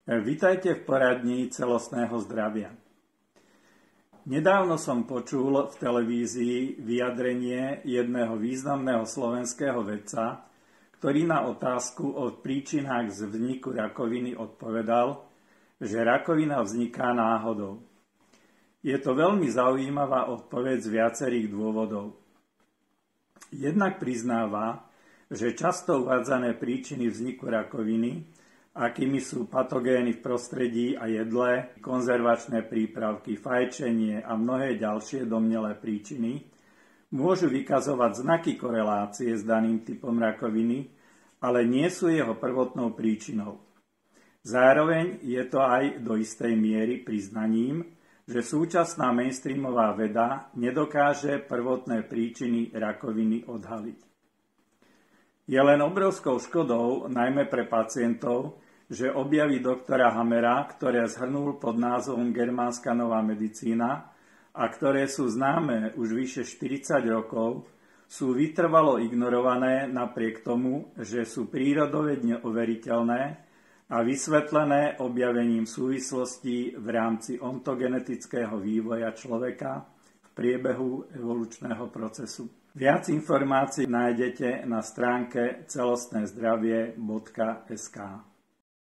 Vitajte v poradni celostného zdravia. Nedávno som počul v televízii vyjadrenie jedného významného slovenského vedca, ktorý na otázku o príčinách vzniku rakoviny odpovedal, že rakovina vzniká náhodou. Je to veľmi zaujímavá odpoveď z viacerých dôvodov. Jednak priznáva, že často uvádzané príčiny vzniku rakoviny, akými sú patogény v prostredí a jedle, konzervačné prípravky, fajčenie a mnohé ďalšie domnelé príčiny, môžu vykazovať znaky korelácie s daným typom rakoviny, ale nie sú jeho prvotnou príčinou. Zároveň je to aj do istej miery priznaním, že súčasná mainstreamová veda nedokáže prvotné príčiny rakoviny odhaliť. Je len obrovskou škodou, najmä pre pacientov, že objavy doktora Hammera, ktoré zhrnul pod názvom Germánska nová medicína a ktoré sú známe už vyše 40 rokov, sú vytrvalo ignorované napriek tomu, že sú prírodovedne overiteľné a vysvetlené objavením súvislostí v rámci ontogenetického vývoja človeka v priebehu evolučného procesu. Viac informácií nájdete na stránke celostnézdravie.sk.